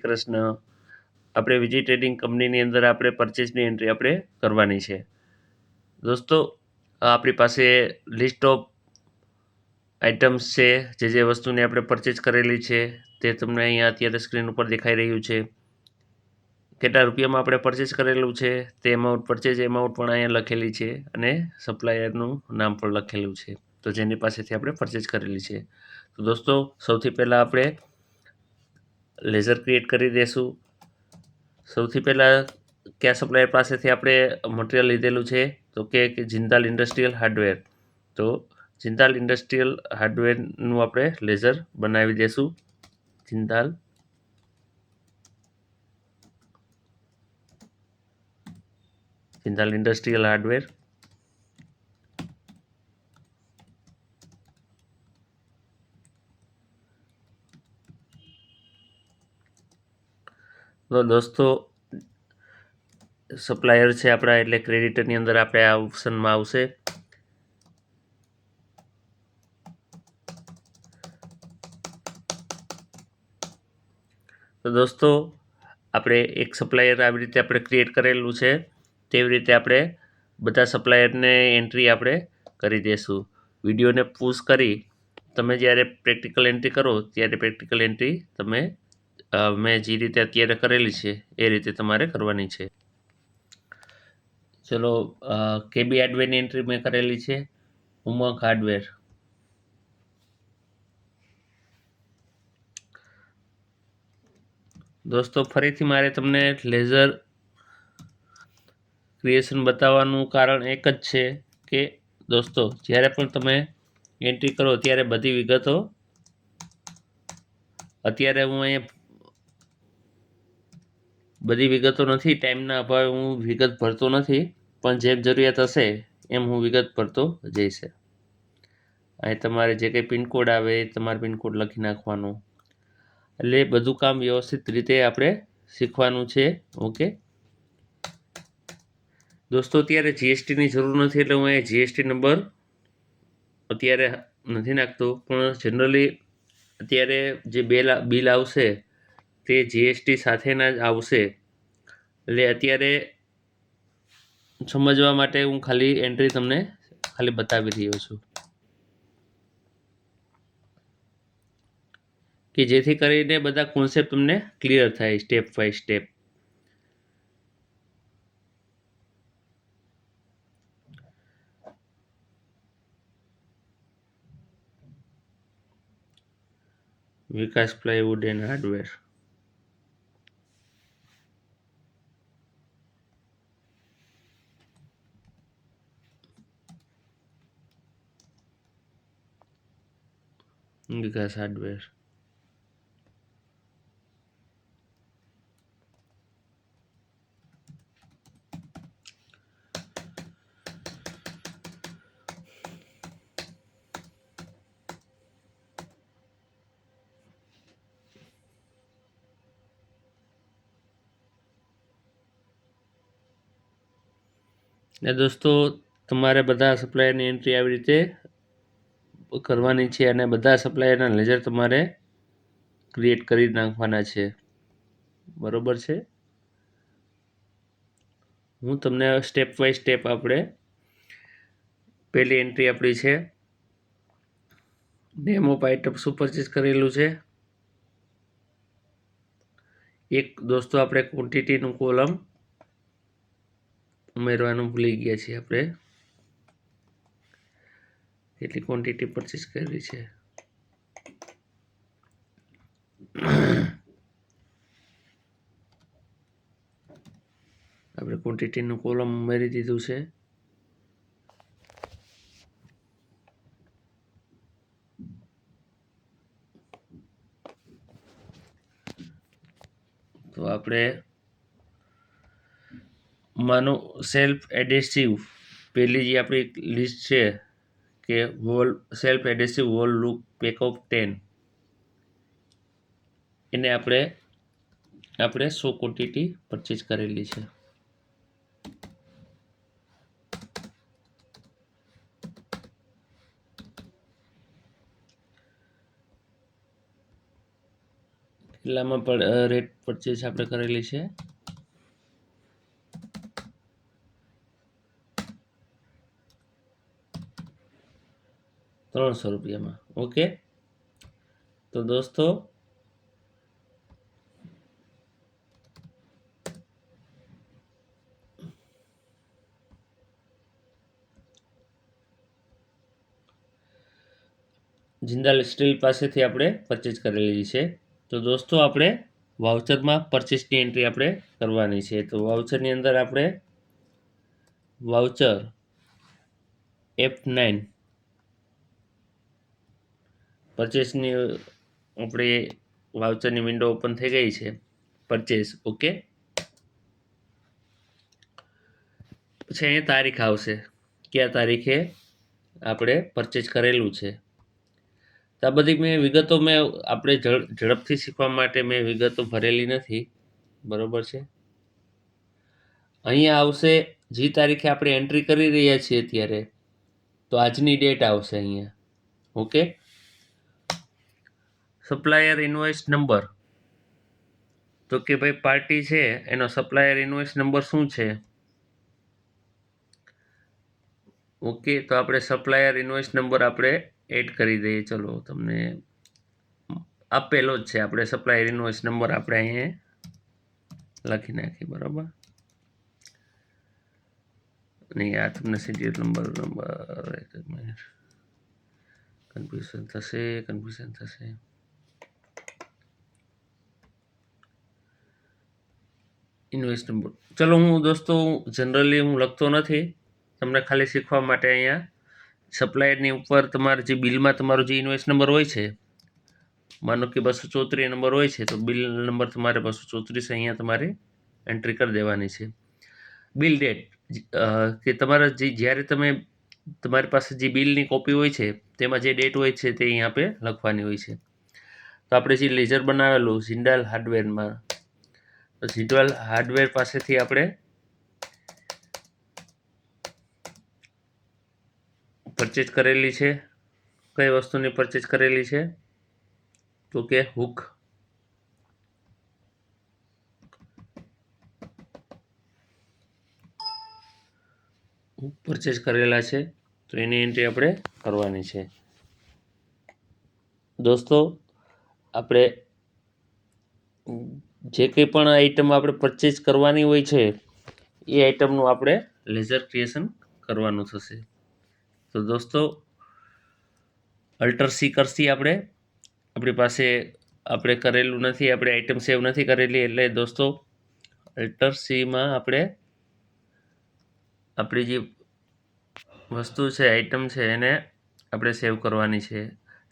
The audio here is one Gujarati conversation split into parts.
કૃષ્ણ. આપણે વિજય ટ્રેડિંગ કંપનીની અંદર આપણે પરચેસની એન્ટ્રી આપણે કરવાની છે. દોસ્તો, આપણી પાસે લિસ્ટ ઓફ આઇટમ્સ છે, જે વસ્તુની આપણે પરચેસ કરેલી છે તે તમને અહીંયા અત્યારે સ્ક્રીન ઉપર દેખાઈ રહ્યું છે. કેટલા રૂપિયામાં આપણે પરચેસ કરેલું છે તે એમાઉન્ટ, પરચેસ એમાઉન્ટ પણ અહીંયા લખેલી છે અને સપ્લાયરનું નામ પણ લખેલું છે, તો જેની પાસેથી આપણે પરચેસ કરેલી છે. તો દોસ્તો, સૌથી પહેલાં આપણે લેઝર ક્રિએટ કરી દઈશું. સૌથી પહેલાં કયા સપ્લાયર પાસેથી આપણે મટીરિયલ લીધેલું છે, તો કે જિંદાલ ઇન્ડસ્ટ્રીયલ હાર્ડવેર. તો જિંદાલ ઇન્ડસ્ટ્રીયલ હાર્ડવેરનું આપણે લેઝર બનાવી દઈશું. Jindal industrial hardware. તો દોસ્તો, સપ્લાયર છે આપણા, એટલે ક્રેડિટરની અંદર આપણે આ ઓપ્શનમાં આવશે. તો દોસ્તો, આપણે એક સપ્લાયર આવી રીતે આપણે ક્રિએટ કરેલું છે, તેવી રીતે આપણે બધા સપ્લાયરને એન્ટ્રી આપણે કરી દઈશું. વિડીયોને પૂઝ કરી તમે જ્યારે પ્રેક્ટિકલ એન્ટ્રી કરો ત્યારે પ્રેક્ટિકલ એન્ટ્રી તમે મેં જે રીતે અત્યારે કરેલી છે એ રીતે તમારે કરવાની છે. ચલો, કેબી હાર્ડવેરની એન્ટ્રી મેં કરેલી છે. ઉમંગ હાર્ડવેર. દોસ્તો, ફરીથી મારે તમને લેઝર ક્રિએશન બતાવવાનું કારણ એક જ છે કે દોસ્તો, જ્યારે પણ તમે એન્ટ્રી કરો ત્યારે બધી વિગતો, અત્યારે હું અહીંયા બધી વિગતો નથી, ટાઈમના અભાવે હું વિગત ભરતો નથી, પણ જેમ જરૂરિયાત હશે એમ હું વિગત ભરતો જઈશ. અહીં તમારે જે કંઈ પિનકોડ આવે એ તમારે પિનકોડ લખી નાખવાનો, એટલે બધું કામ વ્યવસ્થિત રીતે આપણે શીખવાનું છે. ઓકે દોસ્તો, અત્યારે જીએસટીની જરૂર નથી એટલે હું અહીંયા જીએસટી નંબર અત્યારે નથી નાખતો, પણ જનરલી અત્યારે જે બિલ આવશે તે જીએસટી સાથેના જ આવશે, એટલે અત્યારે સમજવા માટે હું ખાલી એન્ટ્રી તમને ખાલી બતાવી રહ્યો છું, કે જેથી કરીને બધા કોન્સેપ્ટ તમને ક્લિયર થાય step by step. Vikas plywood and hardware. Vikas hardware. ને દોસ્તો, તમારે બધા સપ્લાયરની એન્ટ્રી આવી રીતે કરવાની છે અને બધા સપ્લાયરના લેઝર તમારે ક્રિએટ કરી નાખવાના છે. બરોબર છે. હું તમને સ્ટેપ બાય સ્ટેપ આપણે પહેલી એન્ટ્રી આપણી છે નેમ ઓફ આઇટમ શું પરચેસ કરેલું છે. એક દોસ્તો, આપણે ક્વોન્ટિટીનું કોલમ ઉમેરવાનું ભૂલી ગયા છીએ. આપણે કેટલી ક્વોન્ટિટી પરચેસ કરેલી છે આપણે ક્વોન્ટિટીનું કોલમ ઉમેરી દીધું છે. તો આપણે માનો સેલ્ફ એડેસિવ પહેલી જે આપણી લિસ્ટ છે કે wall self adhesive wall look pack of 10, એને આપણે 100 ક્વોન્ટિટી પરચેસ કરેલી છે. કેટલામાં રેટ પરચેસ આપણે કરેલી છે? 300 રૂપિયામાં. ઓકે, તો દોસ્તો જિંદાલ સ્ટીલ પાસેથી આપણે પરચેસ કરેલી છે. તો દોસ્તો આપણે વાઉચરમાં પરચેસની એન્ટ્રી આપણે કરવાની છે. તો વાઉચરની અંદર આપણે વાઉચર F9 પરચેસની આપણે વાઉચરની વિન્ડો ઓપન થઈ ગઈ છે. Purchase okay. પછી અહીંયા તારીખ આવશે, કયા તારીખે આપણે પરચેસ કરેલું છે. તો આ બધી વિગતો આપણે ઝડપથી શીખવા માટે મેં વિગતો ભરેલી નથી, બરોબર છે. અહીંયા આવશે જે તારીખે આપણે એન્ટ્રી કરી રહ્યા છીએ અત્યારે, તો આજની ડેટ આવશે અહીંયા. ઓકે, સપ્લાયર ઇન્વોઇસ નંબર, તો કે ભાઈ પાર્ટી છે એનો સપ્લાયર ઇન્વોઇસ નંબર શું છે? ઓકે, તો આપણે સપ્લાયર ઇન્વોઇસ નંબર આપણે એડ કરી દઈએ. ચલો, તમને આપેલો જ છે, આપણે સપ્લાયર ઇન્વોઇસ નંબર આપણે અહીંયા લખી નાખીએ, બરાબર. નહીં, આ તમને સિરિયલ નંબર કન્ફ્યુઝન થશે. ઇન્વોઇસ નંબર, ચલો હું દોસ્તો જનરલી હું લખતો નથી, તમને ખાલી શીખવા માટે અહીંયા સપ્લાયરની ઉપર તમારે જે બિલમાં તમારો જે ઇન્વોઇસ નંબર હોય છે, માનો કે 234 નંબર હોય છે, તો બિલ નંબર તમારે 234 અહીંયા તમારે એન્ટ્રી કરી દેવાની છે. બિલ ડેટ, કે તમારા જે જ્યારે તમારી પાસે જે બિલની કોપી હોય છે તેમાં જે ડેટ હોય છે તે અહીંયા આપણે લખવાની હોય છે. તો આપણે જે લેઝર બનાવેલું જિંદાલ હાર્ડવેરમાં, જિંદાલ હાર્ડવેર પાસેથી આપણે પરચેસ કરેલી છે. કઈ વસ્તુની પરચેસ કરેલી છે? તો કે હુક. પરચેસ કરેલા છે, તો એની એન્ટ્રી આપણે કરવાની છે. દોસ્તો આપણે જે કંઈ પણ આઈટમ આપણે પરચેસ કરવાની હોય છે એ આઈટમનું આપણે લેઝર ક્રિએશન કરવાનું થશે. તો દોસ્તો અલ્ટર સી કરશી આપણી પાસે આપણે કરેલું નથી, આપણે આઈટમ સેવ નથી કરેલી, એટલે દોસ્તો અલ્ટર સીમાં આપણી જે વસ્તુ છે, આઈટમ છે, એને આપણે સેવ કરવાની છે.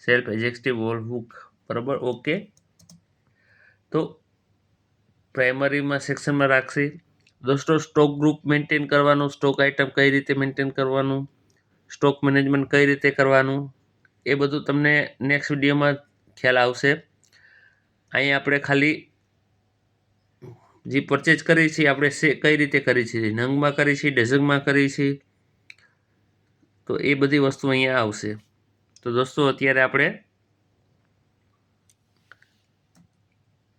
સેલ્ફ એજેક્ટિવ વોલ હુક, બરાબર. ઓકે, તો પ્રાઇમરીમાં સેક્શનમાં રાખશે. દોસ્તો સ્ટોક ગ્રુપ મેન્ટેન કરવાનું, સ્ટોક આઇટમ કઈ રીતે મેન્ટેન કરવાનું, સ્ટોક મેનેજમેન્ટ કઈ રીતે કરવાનું, એ બધું તમને નેક્સ્ટ વિડીયોમાં ખ્યાલ આવશે. અહીંયા આપણે ખાલી જે પરચેજ કરી છે આપણે કઈ રીતે કરી છે, નંગમાં કરી છે, ડઝનમાં કરી છે, તો એ બધી વસ્તુ અહીંયા આવશે. તો દોસ્તો અત્યારે આપણે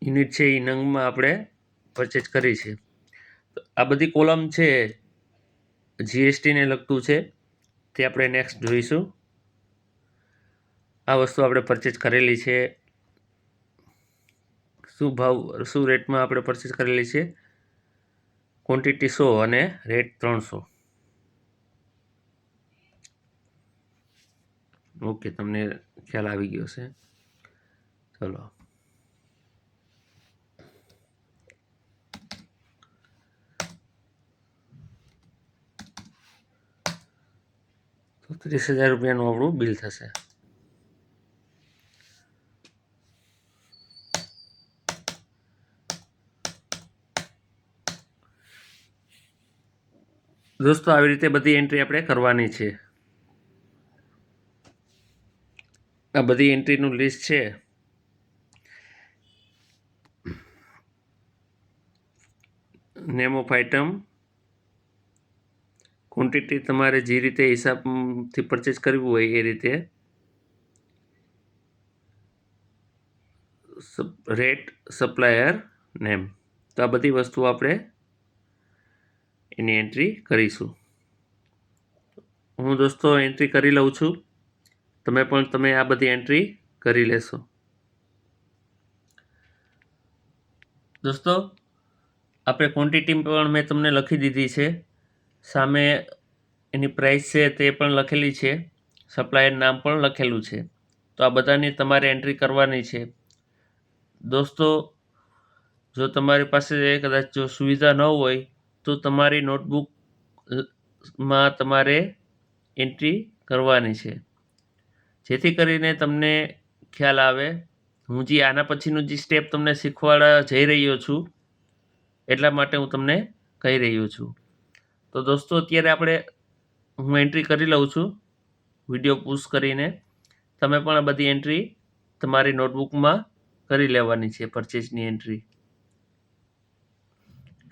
યુનિટ છે એ નંગમાં આપણે પરચેજ કરી છે. આ બધી કોલમ છે જીએસટીને લગતું છે, તે આપણે નેક્સ્ટ જોઈશું. આ વસ્તુ આપણે પરચેજ કરેલી છે, શું ભાવ શું રેટમાં આપણે પરચેસ કરેલી છે, ક્વોન્ટિટી 100 અને રેટ 300. ઓકે, તમને ખ્યાલ આવી ગયો છે. ચલો, તો 30,000 રૂપિયાનું આપણું બિલ થશે. દોસ્તો આવી રીતે બધી એન્ટ્રી આપણે કરવાની છે. આ બધી એન્ટ્રીનું લિસ્ટ છે. નેમ ઓફ આઇટમ, ક્વોન્ટિટી તમારે જે રીતે હિસાબથી પરચેસ કરવું હોય એ રીતે, રેટ સપ્લાયર નેમ. તો આ બધી વસ્તુઓ આપણે એની એન્ટ્રી કરીશું. હું દોસ્તો એન્ટ્રી કરી લઉં છું, તમે આ બધી એન્ટ્રી કરી લેશો. દોસ્તો આપણે ક્વોન્ટિટી પણ મેં તમને લખી દીધી છે, સામે એની પ્રાઇસ છે તે પણ લખેલી છે, સપ્લાયર નામ પણ લખેલું છે. તો આ બધાની તમારે એન્ટ્રી કરવાની છે. દોસ્તો જો તમારી પાસે કદાચ જો સુવિધા ન હોય તો તમારી નોટબુકમાં તમારે એન્ટ્રી કરવાની છે, જેથી કરીને તમને ખ્યાલ આવે. હું જે આના પછીનું જે સ્ટેપ તમને શીખવાડવા જઈ રહ્યો છું એટલા માટે હું તમને કહી રહ્યો છું. તો દોસ્તો અત્યારે હું એન્ટ્રી કરી લઉં છું વિડીયો પુશ કરીને. તમે પણ આ બધી એન્ટ્રી તમારી નોટબુકમાં કરી લેવાની છે, પરચેસની એન્ટ્રી.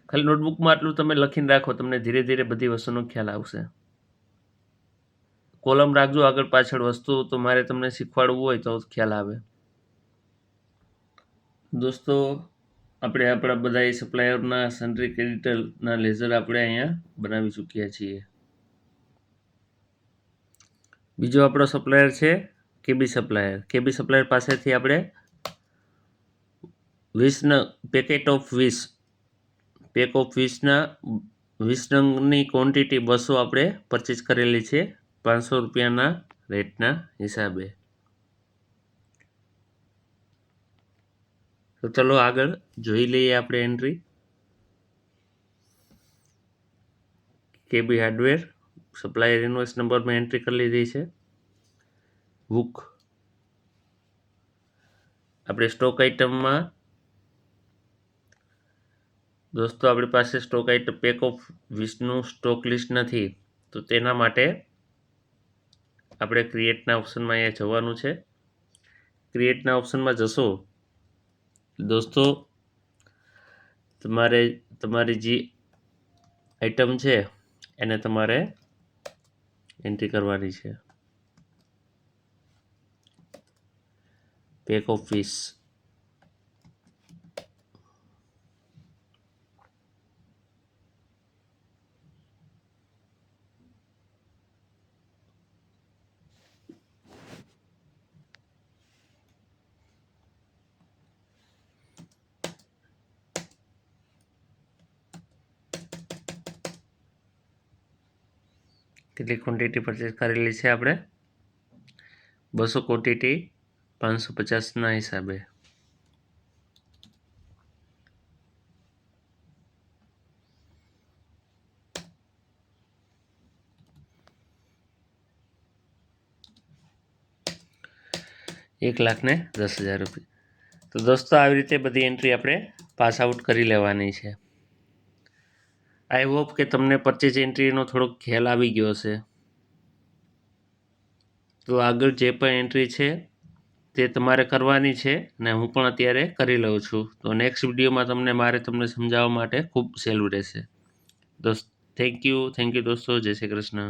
ખાલી નોટબુકમાં આટલું તમે લખીને રાખો, તમને ધીરે ધીરે બધી વસ્તુનો ખ્યાલ આવશે. કોલમ રાખજો આગળ પાછળ વસ્તુ, તો મારે તમને શીખવાડવું હોય તો ખ્યાલ આવે. દોસ્તો આપણે આપણા બધા સપ્લાયરના સન્ડ્રી ક્રેડિટરના લેઝર આપણે અહીંયા બનાવી ચૂક્યા છીએ. બીજો આપણો સપ્લાયર છે કેબી સપ્લાયર. કેબી સપ્લાયર પાસેથી આપણે 20 પેક ઓફ 20ના 20 નંગની ક્વોન્ટિટી 200 આપણે પરચેસ કરેલી છે 500 રૂપિયાના રેટના હિસાબે. તો ચલો આગળ જોઈ લઈએ આપણે entry. KB hardware supplier invoice number મેં એન્ટ્રી કરી લીધી છે. બુક આપણે સ્ટોક આઇટમમાં દોસ્તો આપણી પાસે સ્ટોક આઇટમ પેક ઓફ 20નું સ્ટોક લિસ્ટ નથી, તો તેના માટે આપણે ક્રિએટના ઓપ્શનમાં અહીંયા જવાનું છે. ક્રિએટના ઓપ્શનમાં જશો દોસ્તો, તમારી જે આઇટમ છે એને તમારે એન્ટ્રી કરવાની છે. Pack of 20. કેટલી ક્વોન્ટિટી પરચેસ કરેલી છે આપણે? 200 ક્વોન્ટિટી 550ના હિસાબે. ₹1,10,000. તો દોસ્તો આવી રીતે બધી એન્ટ્રી આપણે પાસ આઉટ કરી લેવાની છે. આઈ હોપ કે તમને પરચેજ એન્ટ્રીનો થોડોક ખ્યાલ આવી ગયો હશે. તો આગળ જે પણ એન્ટ્રી છે તે તમારે કરવાની છે, ને હું પણ અત્યારે કરી લઉં છું. તો નેક્સ્ટ વિડીયોમાં તમને સમજાવવા માટે ખૂબ સહેલું રહેશે. થેન્ક યુ દોસ્તો. જય શ્રી કૃષ્ણ.